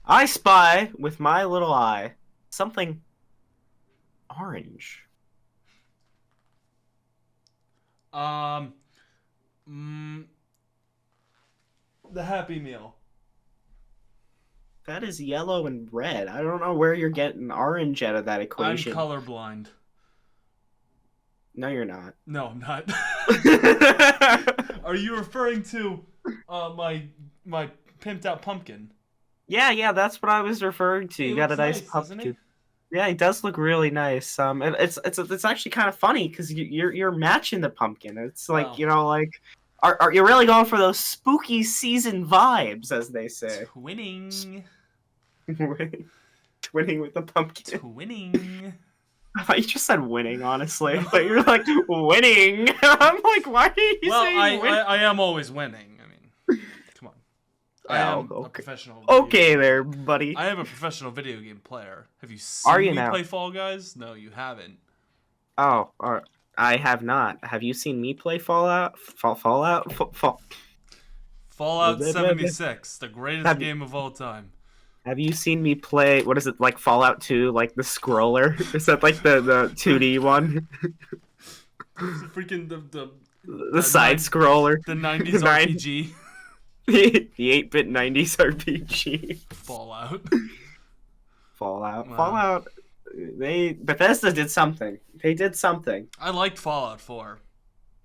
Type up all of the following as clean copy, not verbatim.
I spy with my little eye something orange. Um, mm, the Happy Meal. That is yellow and red. I don't know where you're getting orange out of that I'm equation. colorblind. No, you're not. No, I'm not. Are you referring to my pimped out pumpkin? Yeah, that's what I was referring to. He You got a looks nice nice, doesn't he? pumpkin. Yeah, he does look really nice. And it's actually kind of funny because you're matching the pumpkin. It's like Well, like, are you really going for those spooky season vibes, as they say? twinning. Twinning with the pumpkin. Twinning. I thought you just said winning, honestly. But you're like, winning. I'm like, why are you saying winning? I am always winning. I mean, come on. I am a professional. Okay, there, buddy. I am a professional video game player. Have you Are seen you me now? play Fall Guys? No, you haven't. Oh, I have not. Have you seen me play Fallout? Fallout? Fallout 76, the greatest game of all time. Have you seen me play, what is it, like Fallout 2, like the scroller? Is that like the 2D one? It's freaking the side scroller. The 90s RPG. The 8-bit 90s RPG. Fallout. Wow. Fallout. Bethesda did something. They did something. I liked Fallout 4.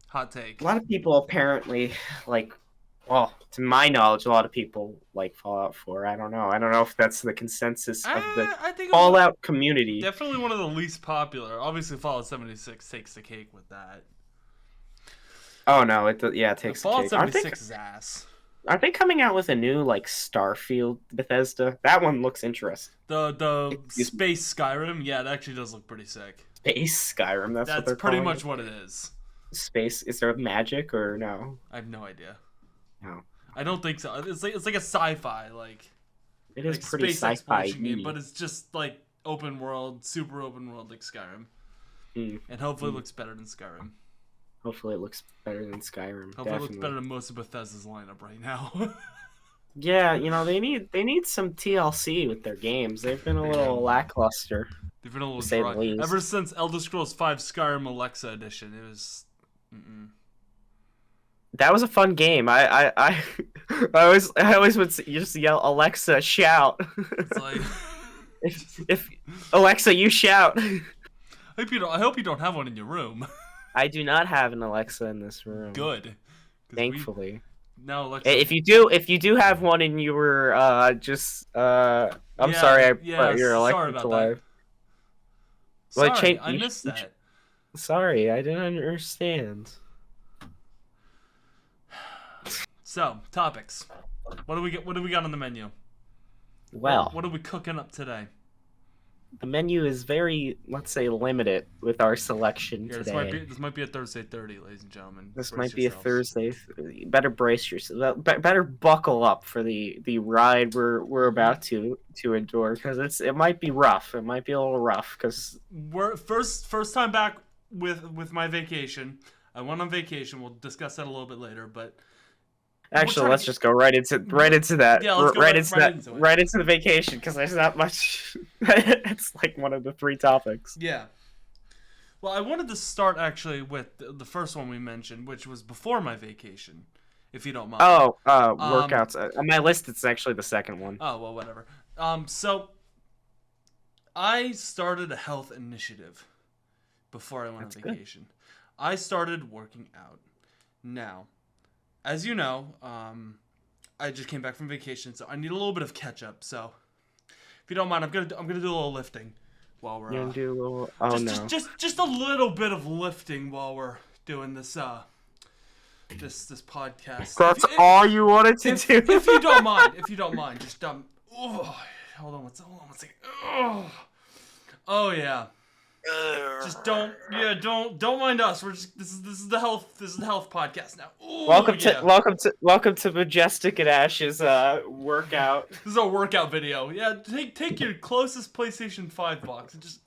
Hot take. A lot of people apparently well, to my knowledge, a lot of people like Fallout 4. I don't know if that's the consensus of the Fallout community. Definitely one of the least popular. Obviously, Fallout 76 takes the cake with that. Oh no, it takes the Fallout cake. 76 is ass. Aren't they coming out with a new Starfield Bethesda? That one looks interesting. The Space Skyrim, yeah, it actually does look pretty sick. Space Skyrim, that's what they're pretty calling much it? What it is. Space, is there magic or no? I have no idea. No. I don't think so. It's like a sci-fi It is pretty space sci-fi game, but it's just like open world, super open world like Skyrim. And hopefully it looks better than Skyrim. Hopefully it looks better than Skyrim. Hopefully it looks better than most of Bethesda's lineup right now. Yeah, they need some TLC with their games. They've been a little lackluster. They've been a little dry. Ever since Elder Scrolls V Skyrim Alexa Edition, it was. That was a fun game. I always would just yell, Alexa, shout. It's like if Alexa, you shout. I hope you don't have one in your room. I do not have an Alexa in this room. Good. Thankfully. No, Alexa. If you do have one and you were I'm sorry I put your Alexa to life. Sorry, I missed that. Sorry, I didn't understand. So, topics. What do we got on the menu? Well, what are we cooking up today? The menu is very, let's say, limited with our selection today. This might be a Thursday 30, ladies and gentlemen. This might be a Thursday. Better brace yourself. Better buckle up for the ride we're about to endure, because it might be rough. It might be a little rough because we're first time back with my vacation. I went on vacation. We'll discuss that a little bit later, but. Actually, let's just go right into that. Yeah, let's go right into it. Right into the vacation, because there's not much. It's like one of the three topics. Yeah. Well, I wanted to start actually with the first one we mentioned, which was before my vacation, if you don't mind. Oh, workouts. On my list, it's actually the second one. Oh, well, whatever. So I started a health initiative before I went on vacation. Good. I started working out. Now, as you know, I just came back from vacation, so I need a little bit of catch up. So, if you don't mind, I'm gonna do a little lifting while we're. You're gonna do a little. Oh no. Just a little bit of lifting while we're doing this this podcast. That's all you wanted to do. If you don't mind, just hold on one second. Oh yeah. Just don't mind us. We're just this is the health podcast now. Ooh, welcome to Majestic and Ash's workout. This is a workout video. Yeah, take your closest PlayStation 5 box and just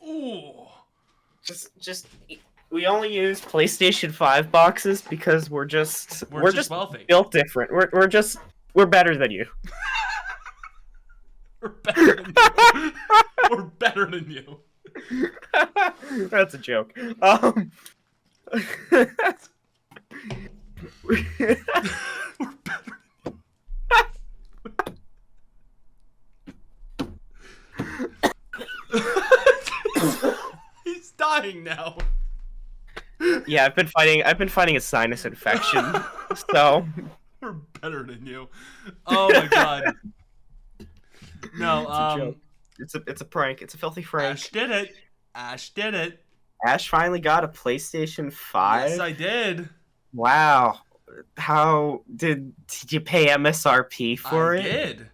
we only use PlayStation 5 boxes because we're just wealthy. Built different. We're better than you. We're better than you. We're better than you. That's a joke. We're better. He's dying now. Yeah, I've been fighting a sinus infection. So We're better than you. Oh my god. No, it's a joke. It's a prank. It's a filthy prank. Ash did it. Ash did it. Ash finally got a PlayStation 5. Yes, I did. Wow. How did you pay MSRP for I it? did.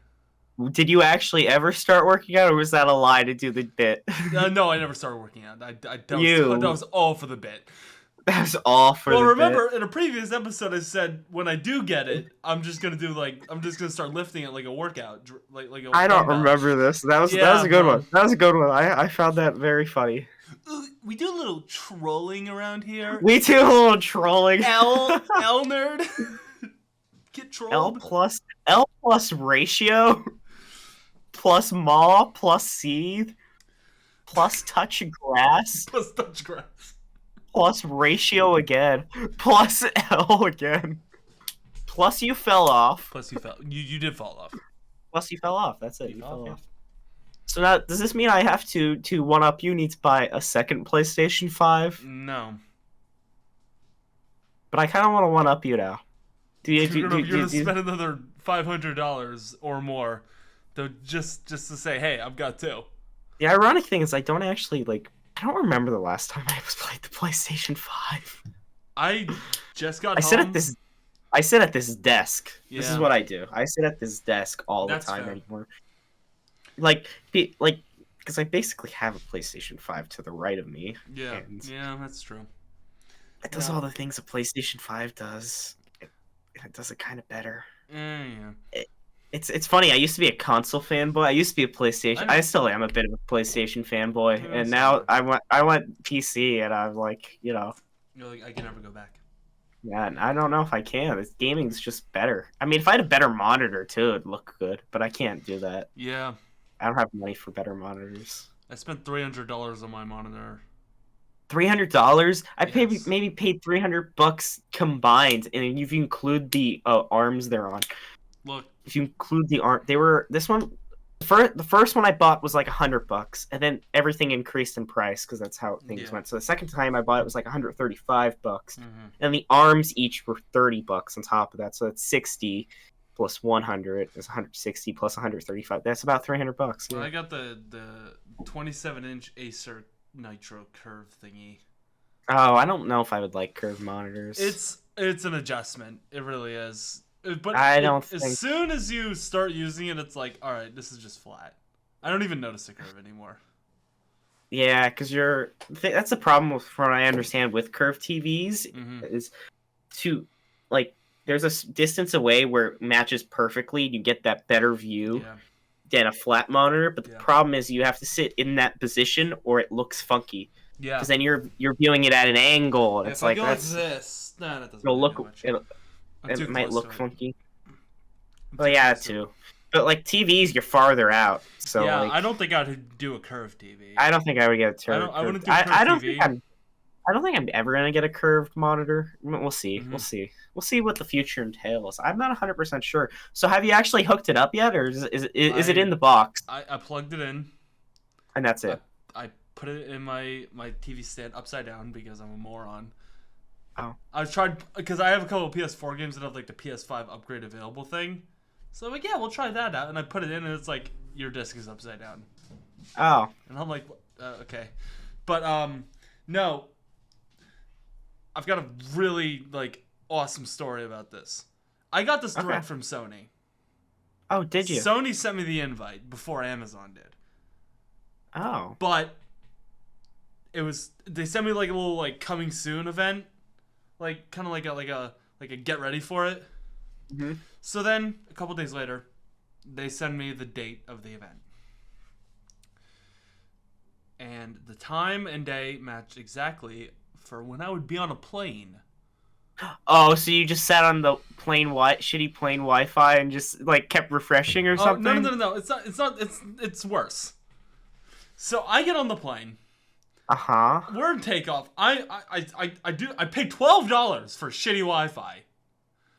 Did you actually ever start working out, or was that a lie to do the bit? No, I never started working out. That was all for the bit. That was all for the bit. Well, remember in a previous episode, I said when I do get it, I'm just gonna start lifting it like a workout, like a. I don't remember this. That was a good one. That was a good one. I found that very funny. We do a little trolling around here. We do a little trolling. L nerd. Get trolled. L plus ratio plus maw plus seed plus touch grass Plus touch grass. plus ratio again plus L again plus you fell off. Plus you fell. You did fall off. Plus you fell off. That's it. You fell off. So now, does this mean I have to one up you? Need to buy a second PlayStation 5? No. But I kind of want to one up you now. You're gonna spend another $500 or more, just to say, hey, I've got two. The ironic thing is, I don't remember the last time I played the PlayStation 5. I just got home. I sit at this desk. Yeah. This is what I do. I sit at this desk all the time fair. anymore. Because I basically have a PlayStation 5 to the right of me. Yeah, that's true. It does all the things a PlayStation 5 does. It does it kind of better. Yeah. It's funny. I used to be a console fanboy. I used to be a PlayStation. I still am a bit of a PlayStation fanboy, and now I went PC, and I'm like, You're like, I can never go back. Yeah, and I don't know if I can. Gaming's just better. I mean, if I had a better monitor too, it'd look good, but I can't do that. Yeah. I don't have money for better monitors. I spent $300 on my monitor. $300? I maybe paid $300 combined, and if you include the arms they're on. Look, if you include the arm, the first one I bought was like $100, and then everything increased in price because that's how things went. So the second time I bought it was like $135, and the arms each were $30 on top of that. So that's 60 plus 100 is 160 plus 135. That's about $300. Yeah. Well, I got the 27-inch Acer Nitro curve thingy. Oh, I don't know if I would like curved monitors. It's an adjustment. It really is. But as soon as you start using it, it's like, all right, this is just flat. I don't even notice the curve anymore. Yeah, because that's the problem from what I understand with curved TVs is to there's a distance away where it matches perfectly. You get that better view than a flat monitor, but the problem is you have to sit in that position or it looks funky. Yeah, because then you're viewing it at an angle, and it's like this. No, that doesn't. It'll look. It might look funky. Well, yeah, too. But TVs, you're farther out, so yeah. I don't think I'd do a curved TV. I don't think I would get a curved. I wouldn't do a curved TV. I don't think I'm ever gonna get a curved monitor. We'll see. We'll see. We'll see what the future entails. I'm not 100% sure. So, have you actually hooked it up yet, or is it in the box? I plugged it in, and that's it. I put it in my TV stand upside down because I'm a moron. Oh. I've tried because I have a couple of PS4 games that have the PS5 upgrade available thing. So I'm like, yeah, we'll try that out, and I put it in, and it's like your disc is upside down. Oh. And I'm like, okay, but no. I've got a really awesome story about this. I got this direct from Sony. Oh, did you? Sony sent me the invite before Amazon did. Oh. But they sent me a little coming soon event. Kind of like a get ready for it. Mm-hmm. So then a couple days later, they send me the date of the event, and the time and day matched exactly for when I would be on a plane Oh, so you just sat on the shitty plain Wi-Fi and just like kept refreshing or Oh, something? no. It's not. It's not. It's worse. So I get on the plane. Uh-huh. We're in takeoff. I paid $12 for shitty Wi-Fi.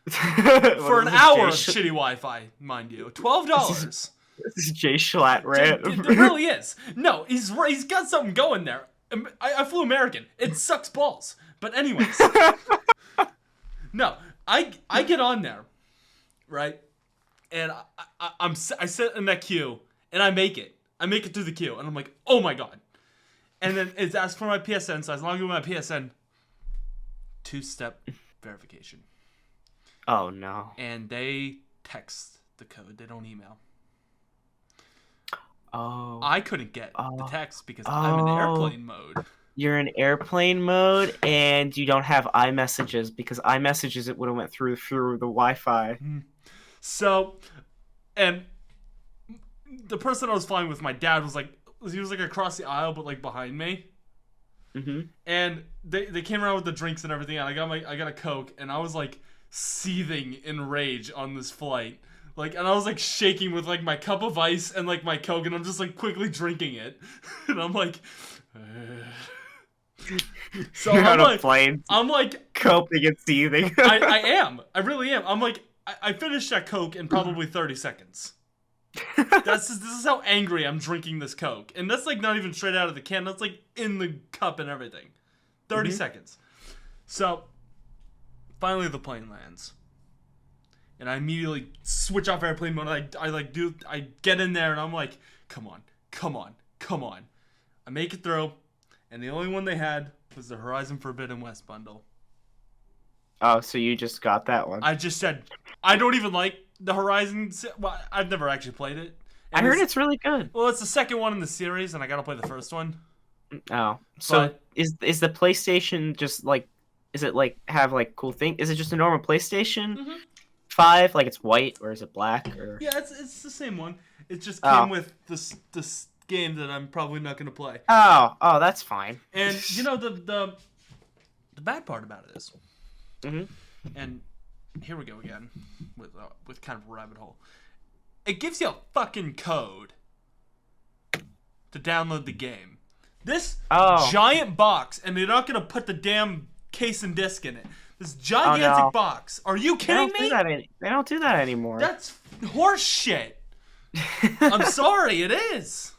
For an hour of shitty Wi-Fi, mind you. $12. This is Jay Schlatt, right? It really is. No, he's got something going there. I flew American. It sucks balls. But anyways. No, I get on there, right? And I sit in that queue, and I make it. I make it through the queue, and I'm like, oh my god. And then it's asked for my PSN, so as long as my PSN, 2-step verification. Oh no. And they text the code. They don't email. Oh. I couldn't get the text because I'm in airplane mode. You're in airplane mode, and you don't have iMessages because iMessages it would have went through the Wi-Fi. So, and the person I was flying with, my dad was like across the aisle, but like behind me. Mm-hmm. And they came around with the drinks and everything, and I got a Coke, and I was like seething in rage on this flight. Like, and I was like shaking with like my cup of ice and like my Coke, and I'm just like quickly drinking it, and I'm like. So I'm like coping and seething. I am. I really am. I'm like I finished that Coke in probably 30 seconds. This is how angry I'm drinking this Coke, and that's like not even straight out of the can. That's like in the cup and everything. 30 seconds. So finally the plane lands, and I immediately switch off airplane mode. I get in there, and I'm like, come on. I make it through. And the only one they had was the Horizon Forbidden West bundle. Oh, so you just got that one? I just said, I don't even like the Horizon. Well, I've never actually played it. I heard it's really good. Well, it's the second one in the series, and I gotta play the first one. Oh, so is the PlayStation just like? Is it like have like cool thing? Is it just a normal PlayStation 5? Like it's white, or is it black? Or yeah, it's the same one. It just came with this game that I'm probably not going to play. Oh, that's fine. And you know the bad part about it is, and here we go again with kind of a rabbit hole. It gives you a fucking code to download the game. This giant box, and they're not going to put the damn case and disc in it. This gigantic box. Are you kidding me? They don't do that anymore. That's horse shit. I'm sorry, it is.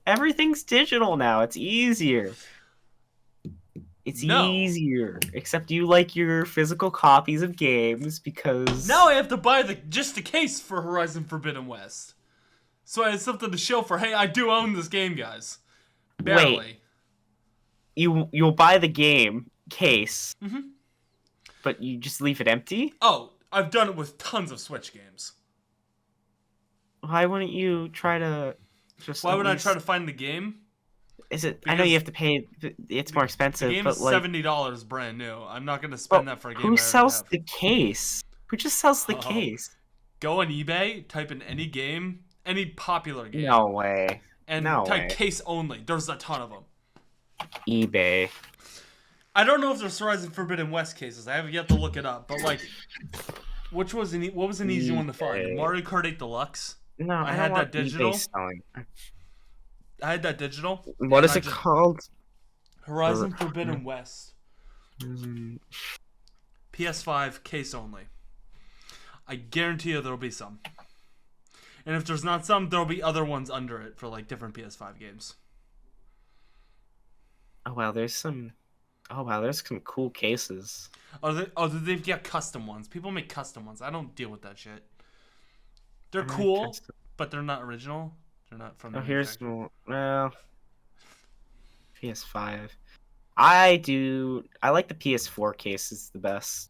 Everything's digital now. It's easier. Easier. Except you like your physical copies of games because now I have to buy just the case for Horizon Forbidden West. So I have something to show for, hey, I do own this game, guys. Barely. Wait. You'll buy the game case, but you just leave it empty? Oh, I've done it with tons of Switch games. Why wouldn't you try to just? Why would I try to find the game? Is it? Because I know you have to pay. It's more expensive. The game but is like, $70 brand new. I'm not gonna spend that for a game. Who sells the case? Who just sells the case? Go on eBay, type in any game, any popular game. No way. And type case only. There's a ton of them. eBay. I don't know if there's Horizon Forbidden West cases. I have yet to look it up. But like, what was an easy one to find? Mario Kart 8 Deluxe. No, I had that digital. I had that digital. What is it called? Horizon Forbidden West. PS5 case only. I guarantee you there'll be some. And if there's not some, there'll be other ones under it for like different PS5 games. Oh wow, there's some cool cases. They've got custom ones. People make custom ones. I don't deal with that shit. They're cool, but they're not original. They're not from the here's more. Well, PS5. I like the PS4 cases the best.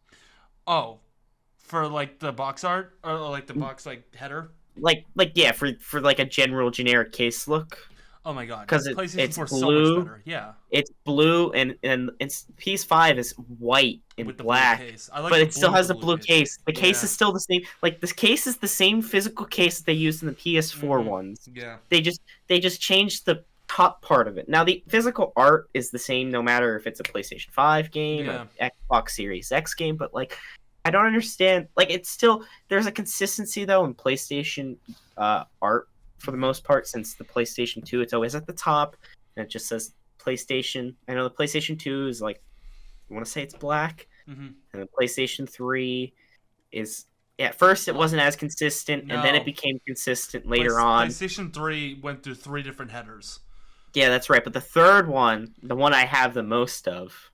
Oh, for like the box art or like the box like header. Like yeah, for like a generic case look. Oh my god! Because it's blue. So much better. Yeah, it's blue and it's PS5 is white and with black, but it still has a blue case. The case is still the same. Like this case is the same physical case that they used in the PS4 ones. Yeah, they just changed the top part of it. Now the physical art is the same no matter if it's a PlayStation 5 game or Xbox Series X game, but like I don't understand. Like it's still there's a consistency though in PlayStation art for the most part. Since the PlayStation 2, it's always at the top and it just says PlayStation. I know the PlayStation 2 is like I want to say it's black, and the PlayStation 3 is. At first, it wasn't as consistent, and then it became consistent later on. PlayStation 3 went through 3 different headers. Yeah, that's right. But the third one, the one I have the most of,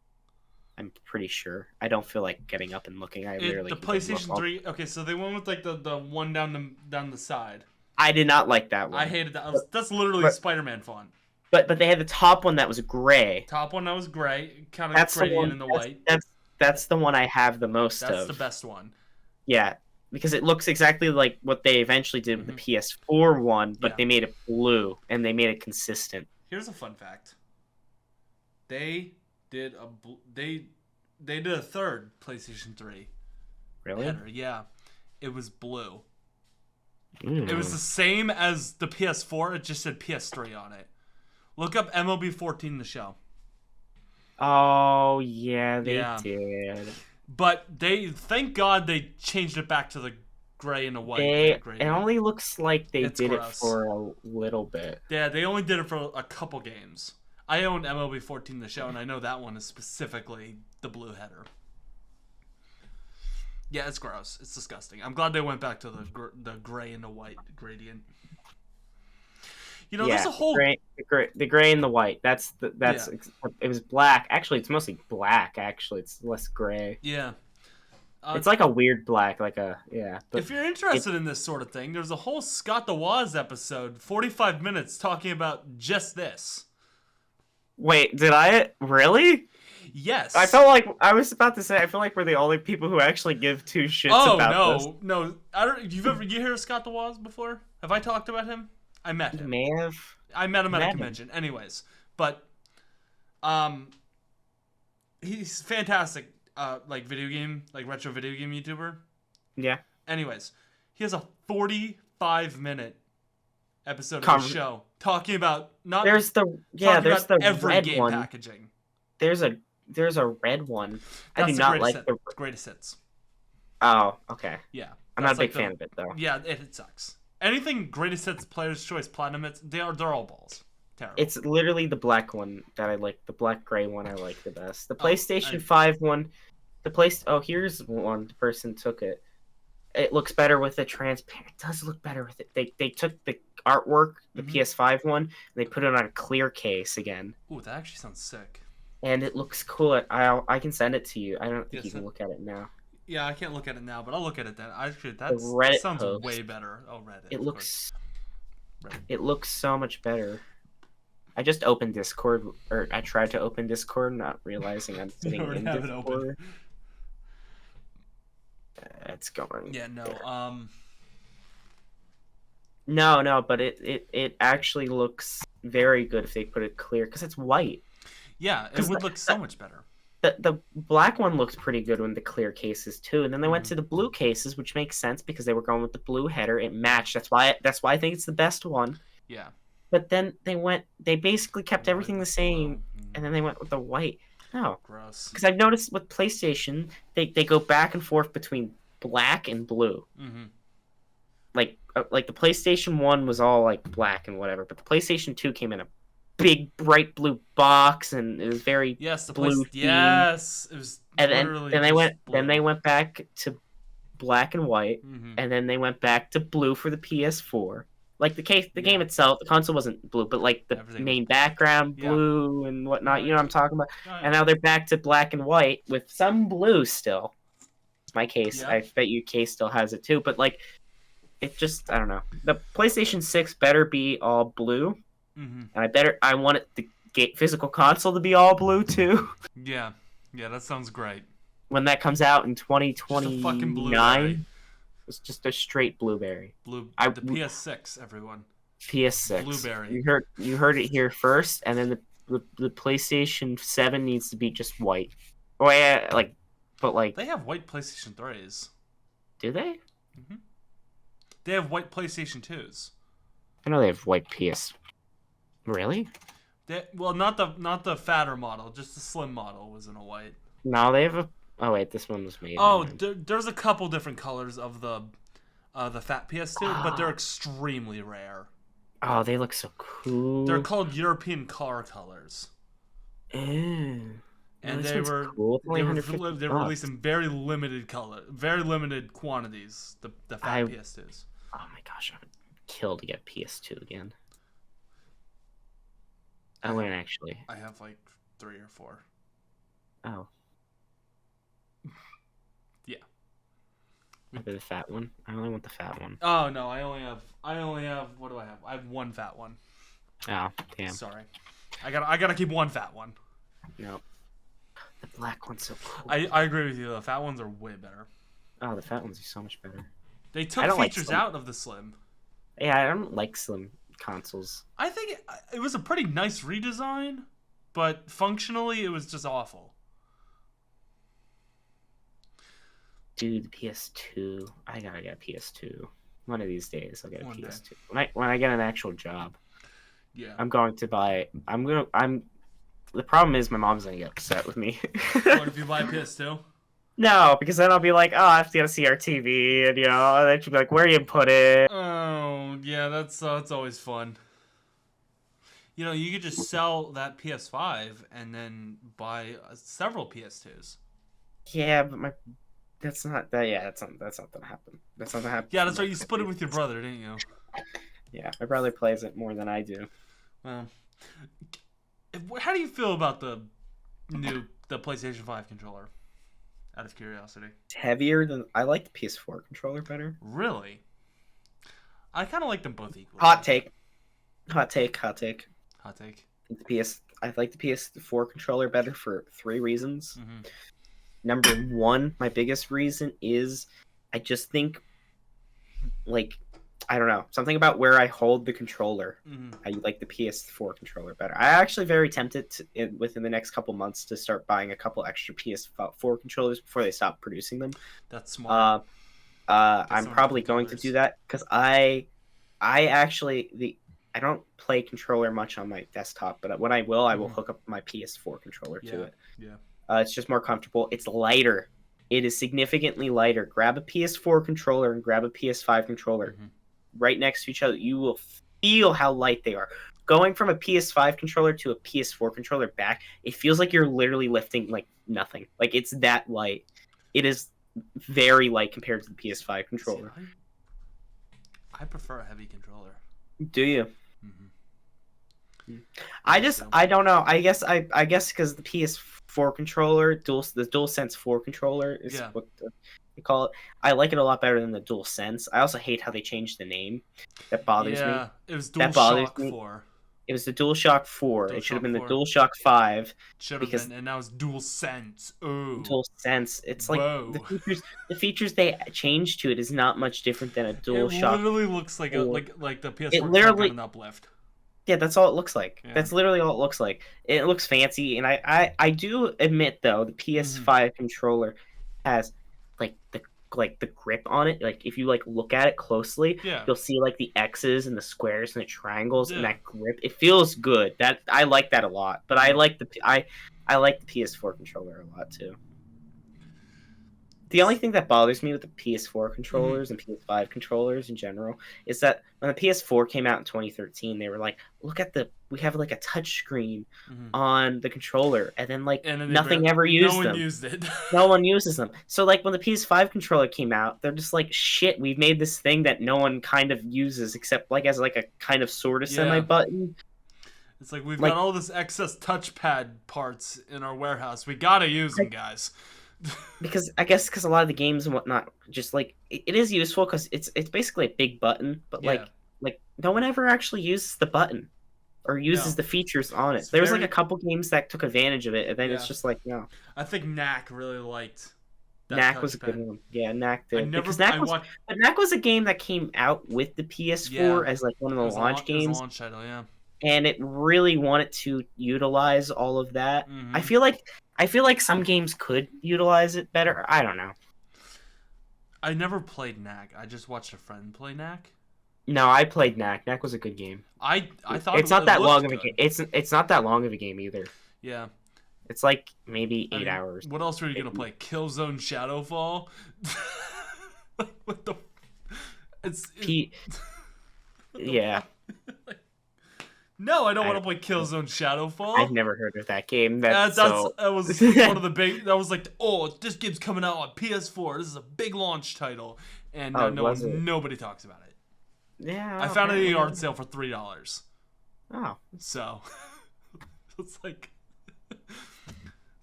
I'm pretty sure. I don't feel like getting up and looking. The PlayStation 3. Okay, so they went with like the one down the side. I did not like that one. I hated that. That's literally Spider-Man font. But they had the top one that was gray. Top one that was gray, kind of gradient in the white. That's the one I have the most of. That's the best one. Yeah. Because it looks exactly like what they eventually did with the PS4 one, but they made it blue and they made it consistent. Here's a fun fact. They did a third PlayStation 3 really header. Yeah, it was blue. It was the same as the PS4. It just said PS3 on it. Look up MLB 14 the show. Oh yeah, they did. But thank God they changed it back to the gray and the white. It only looks like they did it for a little bit. Yeah, they only did it for a couple games. I own MLB 14 the show, and I know that one is specifically the blue header. Yeah, it's gross. It's disgusting. I'm glad they went back to the gray and the white gradient. You know, there's a whole the gray and the white. It was black. Actually, it's mostly black. Actually, it's less gray. Yeah, it's like a weird black, But if you're interested in this sort of thing, there's a whole Scott the Woz episode, 45 minutes, talking about just this. Wait, did I really? Yes. I felt like I was about to say. I feel like we're the only people who actually give two shits about this. No. I don't. You heard of Scott the Woz before? Have I talked about him? I met him. You may have. I met him at a convention. Anyways, but he's fantastic. Retro video game YouTuber. Yeah. Anyways, he has a 45-minute episode of the show talking about there's the every red game one. Packaging. There's a red one. That's I do not like the greatest hits. Oh, okay. Yeah. I'm not a big fan of it though. Yeah, it sucks. Anything greatest hits, player's choice, platinum hits, they're all balls. Terrible. It's literally the black one that I like. The black gray one I like the best. The PlayStation 5 one. Here's one. The person took it. It looks better with the transparent. It does look better with it. They took the artwork, the PS5 one, and they put it on a clear case again. Ooh, that actually sounds sick. And it looks cool. I can send it to you. I don't think you can look at it now. Yeah, I can't look at it now, but I'll look at it then. That sounds way better. Oh, Reddit. It looks so much better. I just opened Discord, or I tried to open Discord, not realizing I'm sitting in Discord. It's going. Yeah, no. No, but it actually looks very good if they put it clear because it's white. Yeah, it would look so much better. The black one looks pretty good in the clear cases too, and then they went to the blue cases, which makes sense because they were going with the blue header. It matched. That's why I think it's the best one. Yeah. But then they basically kept everything the same, and then they went with the white. No. Gross. Because I've noticed with PlayStation, they go back and forth between black and blue. Mm-hmm. Like the PlayStation 1 was all like black and whatever, but the PlayStation 2 came in a big bright blue box and it was very blue. Yes, it was. And then they went back to black and white, and then they went back to blue for the PS4. Like the game itself, the console wasn't blue, but like the main background blue and whatnot. You know what I'm talking about? Oh, yeah. And now they're back to black and white with some blue still. It's my case. Yeah. I bet you case still has it too. But like, it just I don't know. The PlayStation 6 better be all blue, and I want the physical console to be all blue too. Yeah, that sounds great. When that comes out in 2029. Fucking blueberry. It's just a straight blueberry. The PS6, everyone. PS6. Blueberry. You heard it here first, and then the PlayStation 7 needs to be just white. Oh yeah, they have white PlayStation 3s. Do they? Mm-hmm. They have white PlayStation 2s. I know they have white PS. Really? Well, not the fatter model, just the slim model was in a white. No, they have a. Oh wait, this one was made. Oh, there's a couple different colors of the fat PS2, but they're Ah. extremely rare. Oh, they look so cool. They're called European car colors. Ew. And this they one's were cool. It's only they were 150 they were bucks. released in very limited quantities. The fat PS2s. Oh my gosh, I would kill to get PS2 again. I wouldn't actually. I have like 3 or 4. Oh. Yeah. Maybe the fat one. I only want the fat one. Oh no, I only have what do I have? I have one fat one. Oh, damn. Sorry. I gotta keep one fat one. No. The black one's so cool. I agree with you. The fat ones are way better. Oh, the fat ones are so much better. They took features out of the slim. Yeah, I don't like slim consoles. I think it was a pretty nice redesign, but functionally it was just awful. Dude, the PS2. I gotta get a PS2. One of these days, I'll get a One PS2. When I get an actual job. Yeah. I'm going to buy. The problem is my mom's gonna get upset with me. What if you buy a PS2? No, because then I'll be like, oh, I have to get a CRTV, and and then she'll be like, where you put it? Oh, yeah, that's always fun. You could just sell that PS5 and then buy several PS2s. Yeah, but that's not that. Yeah, that's not gonna happen. That's not gonna happen. Yeah, that's right. You split it with your brother, didn't you? Yeah, my brother plays it more than I do. Well, how do you feel about the PlayStation 5 controller? Out of curiosity. It's heavier than I like the PS4 controller better. Really? I kind of like them both equally. Hot take. Hot take. I like the PS4 controller better for 3 reasons. Mm-hmm. Number 1, my biggest reason is I just think, I don't know, something about where I hold the controller. Mm-hmm. I like the PS4 controller better. I'm actually very tempted within the next couple months to start buying a couple extra PS4 controllers before they stop producing them. That's smart. I'm probably going to do that because I don't play controller much on my desktop, but when I will hook up my PS4 controller to it. Yeah. It's just more comfortable. It's lighter. It is significantly lighter. Grab a PS4 controller and grab a PS5 controller right next to each other. You will feel how light they are. Going from a PS5 controller to a PS4 controller back, it feels like you're literally lifting nothing. It's that light. It is very light compared to the PS5 controller. See, I prefer a heavy controller. Do you? Mm-hmm. I don't know. I guess because the PS4 controller, the DualSense 4 controller is what they call it. I like it a lot better than the DualSense. I also hate how they changed the name. That bothers me. Yeah, it was DualShock 4. It was the DualShock 4. It should have been the DualShock 5. Should have been, and now it's DualSense. Oh. DualSense. It's the features they changed to it is not much different than a DualShock. It literally looks like like the PS4 got an uplift. Yeah, that's all it looks like. Yeah. That's literally all it looks like. It looks fancy, and I do admit though the PS5 controller has the grip on it. If you look at it closely, you'll see the X's and the squares and the triangles and that grip. It feels good. That I like that a lot. But I like the PS4 controller a lot too. The only thing that bothers me with the PS4 controllers and PS5 controllers in general is that when the PS4 came out in 2013, they were like, "Look at we have a touch screen on the controller," and then nothing ever used them. No one used it. No one uses them. So when the PS5 controller came out, they're just like, "Shit, we've made this thing that no one kind of uses except as a kind of sort of semi button." It's like we've got all this excess touchpad parts in our warehouse. We gotta use them, guys. Because a lot of the games and whatnot just it is useful because it's basically a big button, but no one ever actually uses the button or uses the features on it. There was a couple games that took advantage of it, and then it's just no. I think Knack really liked that. Knack was a good one. Yeah, Knack did. But Knack was a game that came out with the PS4 as one of the launch games. It was a launch title, yeah. And it really wanted to utilize all of that. I feel like some games could utilize it better. I don't know. I never played Knack. I just watched a friend play Knack. No, I played Knack. Knack was a good game. I thought It's not that long of a game. It's not that long of a game either. Yeah. It's like maybe 8 hours. What else were you gonna play? Killzone Shadowfall. What the? Yeah. No, I don't want to play Killzone Shadowfall. I've never heard of that game. That was one of the big. That was like, oh, this game's coming out on PS4. This is a big launch title, and nobody talks about it. Yeah, I found it at a yard sale for $3. Oh, so it's like,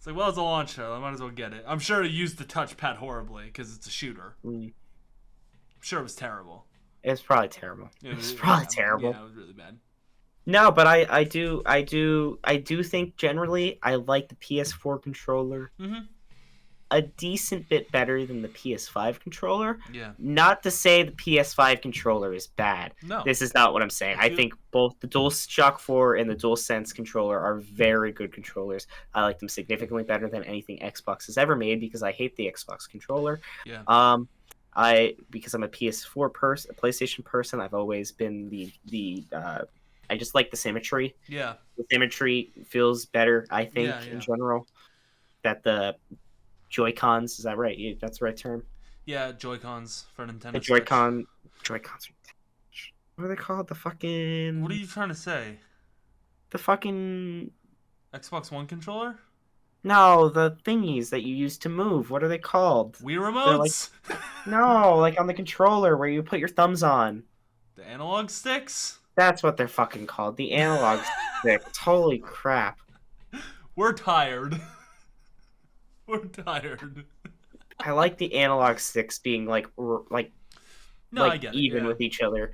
well, it's a launch title. I might as well get it. I'm sure it used the touchpad horribly because it's a shooter. I'm sure it was terrible. It's probably terrible. It's probably terrible. Yeah, it was really bad. No, but I do think generally I like the PS4 controller a decent bit better than the PS5 controller. Yeah. Not to say the PS5 controller is bad. No. This is not what I'm saying. I think both the DualShock 4 and the DualSense controller are very good controllers. I like them significantly better than anything Xbox has ever made because I hate the Xbox controller. Yeah. Because I'm a PS4 person, a PlayStation person, I've always been I just like the symmetry. Yeah. The symmetry feels better, I think, in general. That the Joy-Cons, is that right? That's the right term? Yeah, Joy-Cons for Nintendo The Joy-Cons. What are they called? The fucking... What are you trying to say? The fucking... Xbox One controller? No, the thingies that you use to move. What are they called? Wii remotes? No, like on the controller where you put your thumbs on. The analog sticks? That's what they're fucking called. The analog sticks. Holy crap. We're tired. We're tired. I like the analog sticks being I get even with each other.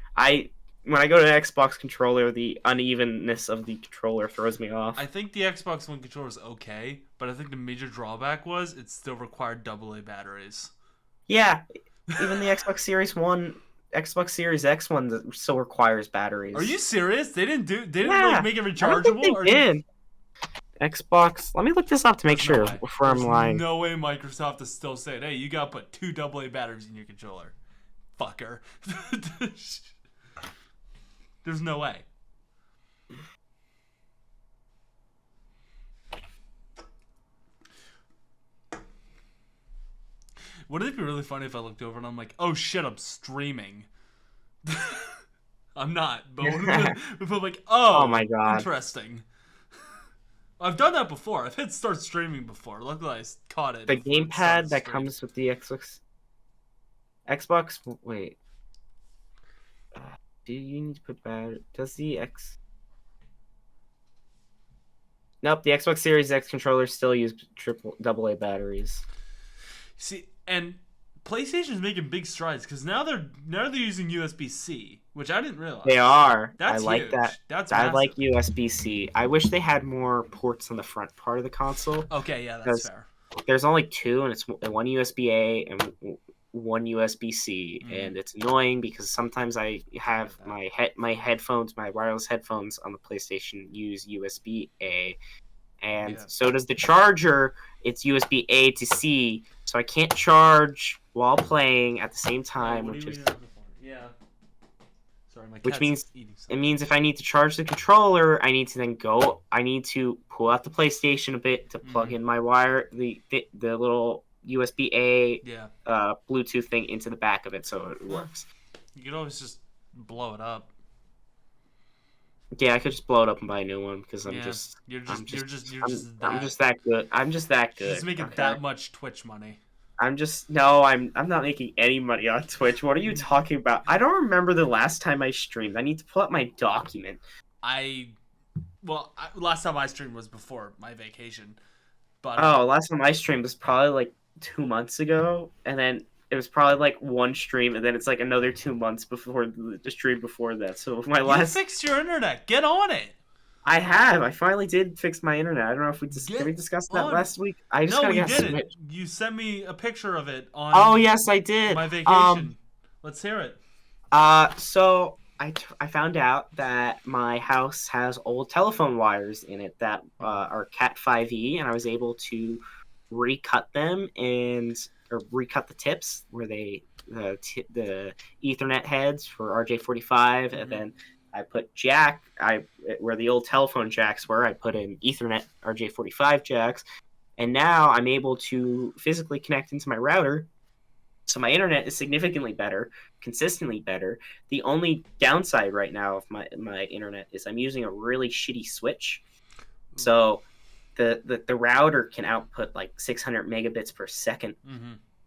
When I go to an Xbox controller, the unevenness of the controller throws me off. I think the Xbox One controller is okay, but I think the major drawback was it still required AA batteries. Yeah, even the Xbox Series X one still requires batteries. Are you serious? They didn't make it rechargeable? I don't think they did. Xbox. Let me look this up to make sure before I'm lying. No way Microsoft is still saying, "Hey, you gotta put 2 AA batteries in your controller." Fucker. There's no way. Wouldn't it be really funny if I looked over and I'm like, oh shit, I'm streaming? I'm not, but if I'm like, oh my god, interesting. I've done that before. I've hit start streaming before. Luckily I caught it. The gamepad that comes with the Xbox. Wait. Do you need to put battery? Does the Nope, the Xbox Series X controllers still use AA batteries. See, and PlayStation's making big strides because now they're using USB-C, which I didn't realize. They are. That's I like huge. that. That's I massive. like USB-C. I wish they had more ports on the front part of the console. Okay, yeah, that's fair. There's only 2, and it's one USB-A and one USB-C, and it's annoying because sometimes I have my headphones, my wireless headphones on the PlayStation use USB-A, and so does the charger. It's USB-A to C, so I can't charge while playing at the same time, which means if I need to charge the controller, I need to pull out the PlayStation a bit to plug in my wire, the little USB-A Bluetooth thing into the back of it so it works. You could always just blow it up. Yeah, I could just blow it up and buy a new one because I'm just that good. I'm just that good. Just making that much Twitch money. I'm not making any money on Twitch. What are you talking about? I don't remember the last time I streamed. I need to pull up my document. Last time I streamed was before my vacation. But last time I streamed was probably like 2 months ago, and then it was probably like one stream, and then it's like another 2 months before the stream before that. So you fixed your internet. Get on it. I have. I finally did fix my internet. I don't know if did we discuss that last week? We didn't. You sent me a picture of it on. Oh yes, I did. My vacation. Let's hear it. So I found out that my house has old telephone wires in it that are Cat 5e, and I was able to recut them or recut the tips where the Ethernet heads for RJ45, and then I put where the old telephone jacks were. I put in Ethernet RJ45 jacks, and now I'm able to physically connect into my router. So my internet is significantly better, consistently better. The only downside right now of my internet is I'm using a really shitty switch. So the router can output like 600 megabits per second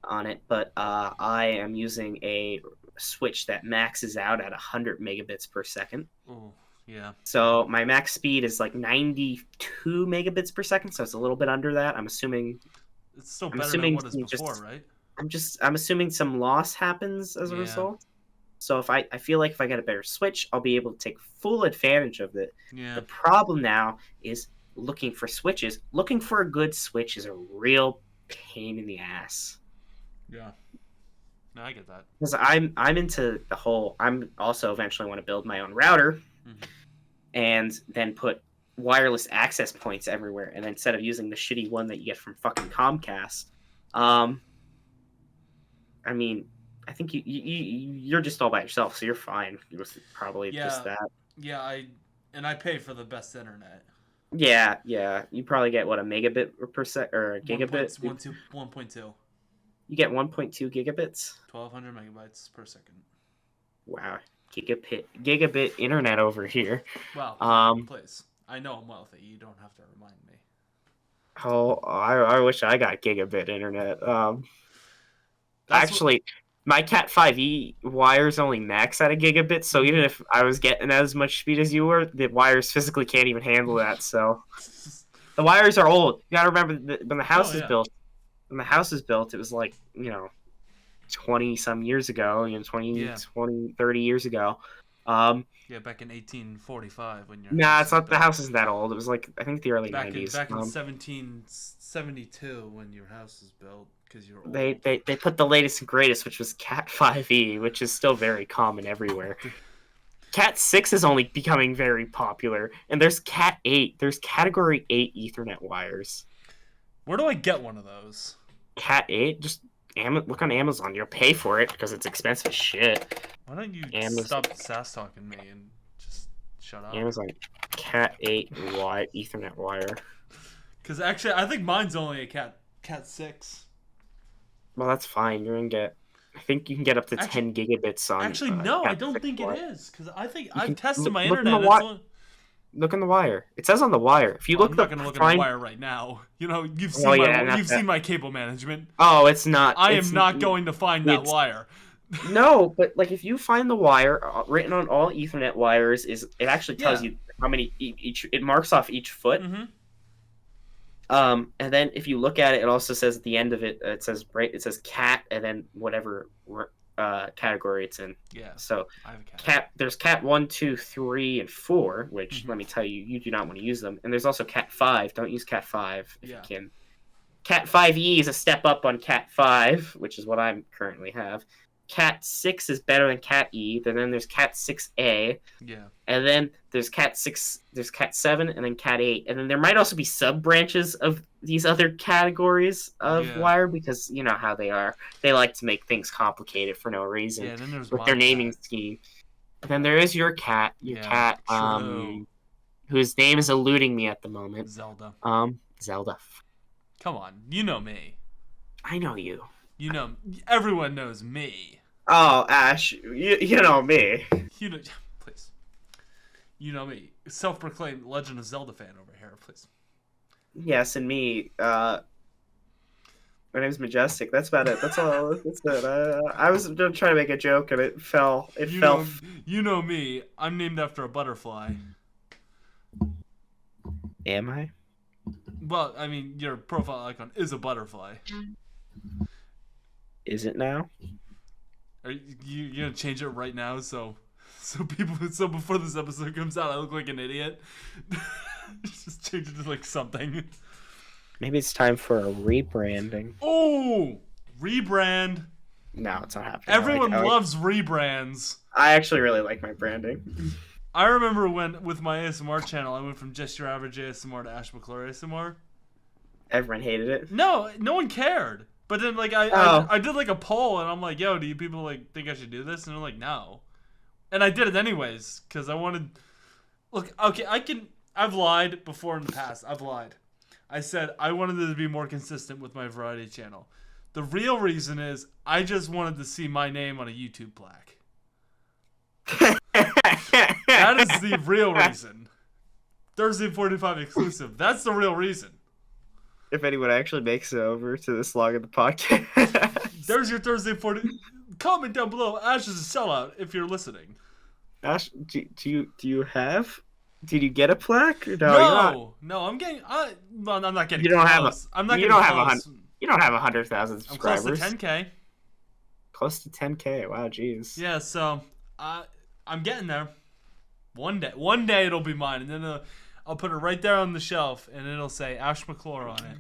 on it, but I am using a switch that maxes out at 100 megabits per second. Oh, yeah. So my max speed is like 92 megabits per second, so it's a little bit under that. I'm assuming it's still better than what it was before, right? I'm assuming some loss happens as a result. So if I feel like if I get a better switch, I'll be able to take full advantage of it. Yeah. The problem now is looking for switches. Looking for a good switch is a real pain in the ass. Yeah. No, I get that. Because I'm into the whole. I'm also eventually want to build my own router, and then put wireless access points everywhere. And instead of using the shitty one that you get from fucking Comcast, I mean, I think you're just all by yourself, so you're fine. It was probably just that. Yeah, I pay for the best internet. Yeah. You probably get what, a megabit per sec or a gigabit? 1.2. You get 1.2 gigabits. 1,200 megabytes per second. Wow, gigabit internet over here. Wow. Please, I know I'm wealthy. You don't have to remind me. Oh, I wish I got gigabit internet. Actually, my Cat 5e wires only max at a gigabit, so even if I was getting as much speed as you were, the wires physically can't even handle that. So the wires are old. You gotta remember when the house is built. When the house was built, it was like 20 some years ago. 20, 30 years ago. Back in 1845 when you're. Nah, it's not. The house isn't that old. It was like I think the early 90s. Back in 1772 when your house was built. You're old. They put the latest and greatest, which was Cat 5e, which is still very common everywhere. Cat 6 is only becoming very popular, and there's Cat 8. There's Category 8 Ethernet wires. Where do I get one of those? Cat 8? Just look on Amazon. You'll pay for it because it's expensive as shit. Why don't you stop sass talking me and just shut up? Amazon Cat 8 Ethernet wire. Because actually, I think mine's only a Cat 6. Well, that's fine. You're gonna get. I think you can get up to 10 gigabits on. Actually, no, Cat I don't think wire. it is because I think I've tested my internet. Look in the wire. It says on the wire. If you I'm not gonna look at the wire right now. You've seen my cable management. Oh, it's not. I am not going to find that wire. No, but like if you find the wire written on all Ethernet wires, it actually tells you how many each. It marks off each foot. And then if you look at it, it also says at the end of it, it says cat, and then whatever category it's in. Yeah. So I have a cat. There's Cat 1, 2, 3, and 4, which let me tell you, you do not want to use them. And there's also Cat 5. Don't use Cat 5 if you can. Cat 5e is a step up on Cat 5, which is what I currently have. Cat 6 is better than Cat E. Then there's Cat 6A. Yeah. And then there's Cat 6, there's Cat 7, and then Cat 8. And then there might also be sub-branches of these other categories of wire because you know how they are. They like to make things complicated for no reason with their naming scheme. And then there is your cat, whose name is eluding me at the moment. Zelda. Zelda. Come on, you know me. I know you. You know, everyone knows me. Oh, Ash, you know me. Please. You know me. Self-proclaimed Legend of Zelda fan over here, please. Yes, and me. My name's Majestic. That's about it. That's all. That's it. I was trying to make a joke, and it fell. You know me. I'm named after a butterfly. Am I? Well, I mean, your profile icon is a butterfly. Is it now? Are you gonna change it right now so before this episode comes out I look like an idiot? Just change it to like something. Maybe it's time for a rebranding. Oh, rebrand. No, it's not happening. Everyone loves rebrands. I actually really like my branding. I remember when with my ASMR channel I went from Just Your Average ASMR to Ash McClure ASMR. Everyone hated it. No one cared. But then like I did like a poll and I'm like, yo, do you people like think I should do this? And they're like, no. And I did it anyways because I wanted. Look, okay, I've lied before in the past. I've lied. I said I wanted it to be more consistent with my variety channel. The real reason is I just wanted to see my name on a YouTube plaque. That is the real reason. Thursday 45 exclusive. That's the real reason. If anyone actually makes it over to this long of the podcast. There's your Thursday 40. Comment down below. Ash is a sellout if you're listening. Ash, do you have? Did you get a plaque? No, I'm getting. I'm not getting. You don't close. have. I'm not. You getting don't close. have You don't have 100,000 subscribers. I'm close to 10K. Close to 10K. Wow, jeez. Yeah, so I'm getting there. One day it'll be mine, and then I'll put it right there on the shelf, and it'll say Ash McClure on it.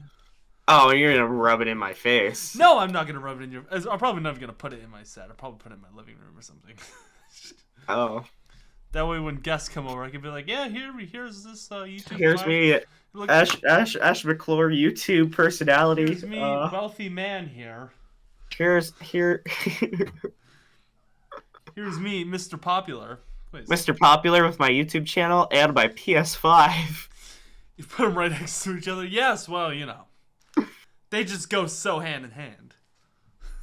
Oh, you're gonna rub it in my face. No, I'm not gonna rub it in your. I'm probably never gonna put it in my set. I'll probably put it in my living room or something. Oh. That way, when guests come over, I can be like, "Yeah, here's this YouTube." Here's me, look, Ash McClure, YouTube personality. Here's me, wealthy man here. Here's me, Mr. Popular. Please. Mr. Popular with my YouTube channel and my PS5. You put them right next to each other. Yes, well, you know, they just go so hand in hand.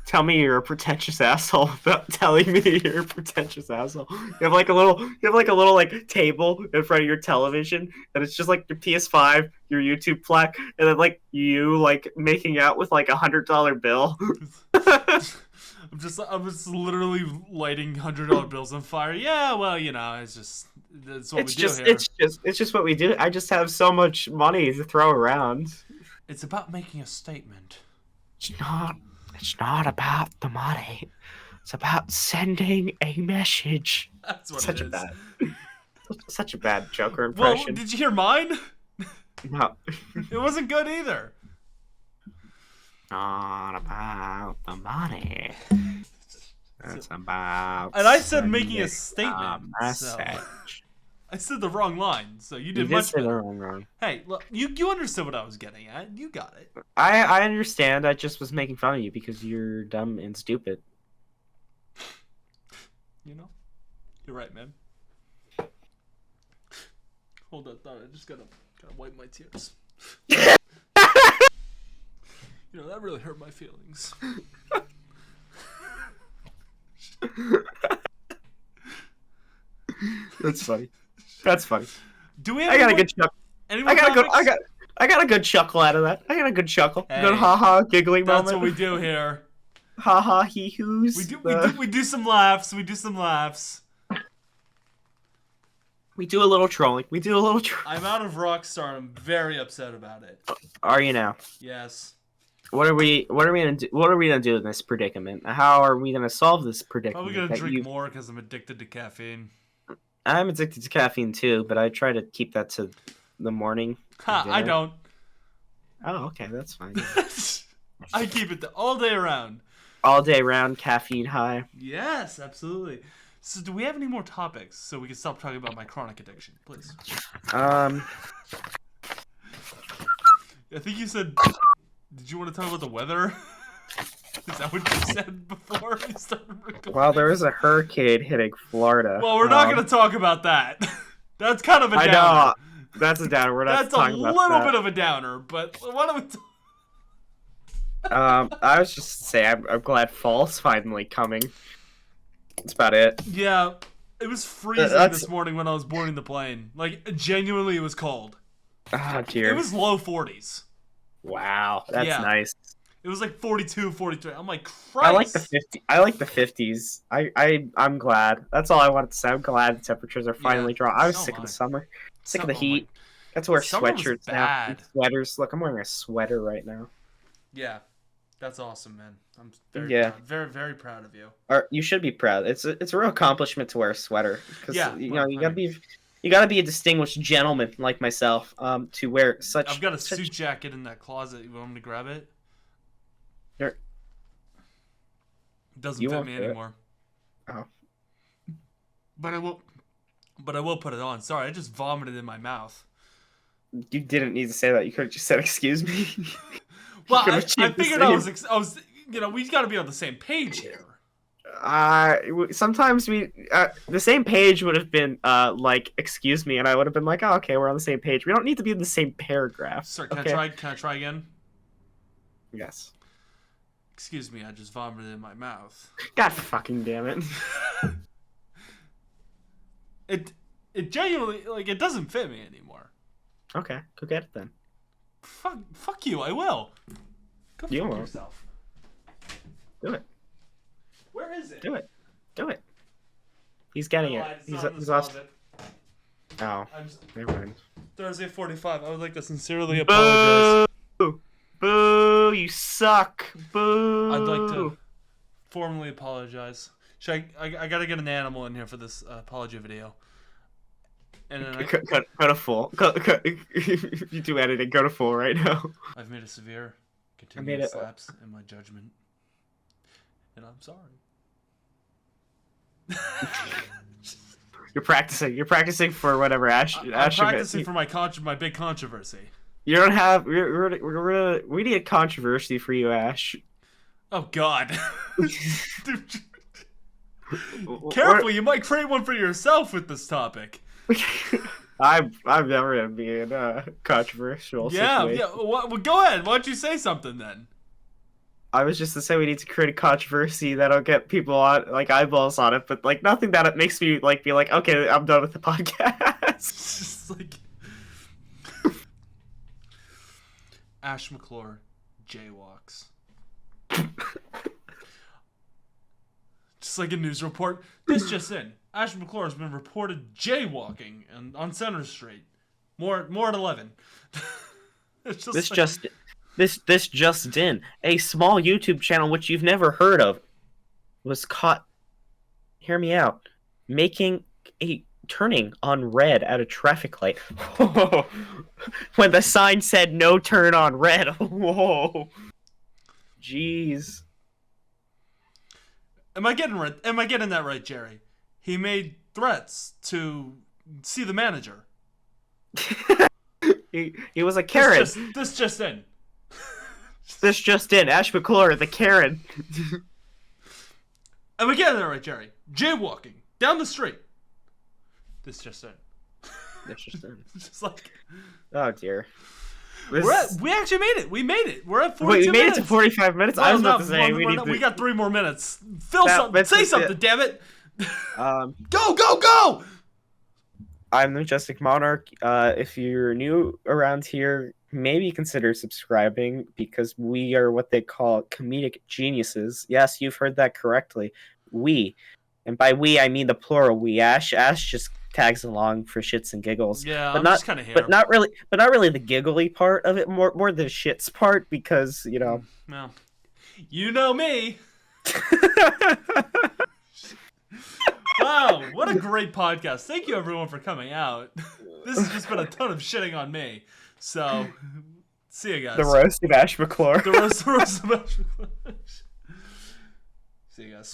Tell me you're a pretentious asshole without telling me you're a pretentious asshole. You have like a little like table in front of your television, and it's just like your PS5, your YouTube plaque, and then like you like making out with like $100 bill. I'm just literally lighting $100 bills on fire. Yeah, well, you know, that's what we do here. It's just what we do. I just have so much money to throw around. It's about making a statement. It's not about the money. It's about sending a message. That's what Such it is. Such a bad Joker impression. Well, did you hear mine? No. It wasn't good either. Not about the money. It's about. And I said making a statement. Message. So. I said the wrong line, so you did You much better. the wrong. Hey, look, you understood what I was getting at. You got it. I understand. I just was making fun of you because you're dumb and stupid. You know, you're right, man. Hold that thought. I just gotta wipe my tears. You know, that really hurt my feelings. That's funny. That's funny. Do we have I got a good chuckle. I got a good chuckle out of that. I got a good chuckle. Hey, good haha giggling moment. That's what we do here. Haha hee hoos. We do some laughs. We do some laughs. We do a little trolling. I'm out of Rockstar and I'm very upset about it. Are you now? Yes. What are we gonna do? What are we gonna do in this predicament? How are we gonna solve this predicament? Probably gonna drink more because I'm addicted to caffeine. I'm addicted to caffeine too, but I try to keep that to the morning. I don't. Oh, okay, that's fine. I keep it all day around. All day round, caffeine high. Yes, absolutely. So, do we have any more topics so we can stop talking about my chronic addiction, please? I think you said. Did you want to talk about the weather? Is that what you said before we started recording? Well, there is a hurricane hitting Florida. Well, we're not going to talk about that. That's kind of a downer. I know. That's a downer. We're not That's talking about that. That's a little bit of a downer, but why don't we I was just saying, I'm glad fall's finally coming. That's about it. Yeah, it was freezing this morning when I was boarding the plane. Like, genuinely, it was cold. Oh, dear. It was low 40s. Wow, that's nice. It was like 42, 43. I'm like, Christ. I like the 50s. I'm glad. That's all I wanted to say. I'm glad the temperatures are finally dropping. I was sick of the summer. Sick of the heat. Got to wear sweatshirts now. And sweaters. Look, I'm wearing a sweater right now. Yeah. That's awesome, man. I'm very proud. Very, very proud of you. You should be proud. It's a real accomplishment to wear a sweater. Because you gotta be a distinguished gentleman like myself. To wear such. I've got a suit jacket in that closet. You want me to grab it? It doesn't fit me anymore. Oh. But I will put it on. Sorry, I just vomited in my mouth. You didn't need to say that. You could have just said, "Excuse me." Well, I figured I was. We got to be on the same page here. Sometimes the same page would have been like, "Excuse me," and I would have been like, "Oh, okay, we're on the same page." We don't need to be in the same paragraph. Sorry, can okay? I try again? Yes. Excuse me, I just vomited in my mouth. God fucking damn it. It genuinely, it doesn't fit me anymore. Okay, go get it then. Fuck you, I will. Go you fuck will. yourself. Do it. Where is it? Do it. He's getting it. He's lost. Oh, never mind. Thursday 45. I would like to sincerely apologize. Boo! You suck. Boo! I'd like to formally apologize. I gotta get an animal in here for this apology video. And then cut a full. Cut. If you do editing, go to full right now. I've made a severe, continuous lapse in my judgment, and I'm sorry. You're practicing. You're practicing for whatever Ash. I'm practicing for my big controversy. You don't have. We need a controversy for you, Ash. Oh God. Careful, you might create one for yourself with this topic. I'm never gonna be in a controversial situation. Yeah. Well, go ahead. Why don't you say something then? I was just to say we need to create a controversy that'll get people on eyeballs on it, but nothing that it makes me be like, okay, I'm done with the podcast. It's just Ash McClure jaywalks. Just like a news report. This just in. Ash McClure has been reported jaywalking on Center Street. More at 11. This just in. A small YouTube channel which you've never heard of was caught. Hear me out. Turning on red at a traffic light. When the sign said no turn on red. Whoa. Jeez. Am I getting that right, Jerry? He made threats to see the manager. he was a Karen. This just in. This just in. Ash McClure, the Karen. Am I getting that right, Jerry? Jaywalking down the street. This just in. This just in. Just oh dear. We actually made it. We made it. We're at 42 minutes. Wait, we made minutes. It to 45 minutes? I was about to say we got 3 more minutes. Say something, damn it. Go! I'm the Majestic Monarch. If you're new around here, maybe consider subscribing because we are what they call comedic geniuses. Yes, you've heard that correctly. We. And by we, I mean the plural we. Ash just tags along for shits and giggles. Yeah, I'm just kind of here. But not really the giggly part of it. More the shits part because Well, you know me. Wow, what a great podcast! Thank you everyone for coming out. This has just been a ton of shitting on me. So, see you guys. The roast of Ash McClure. The roast of Ash McClure. See you guys.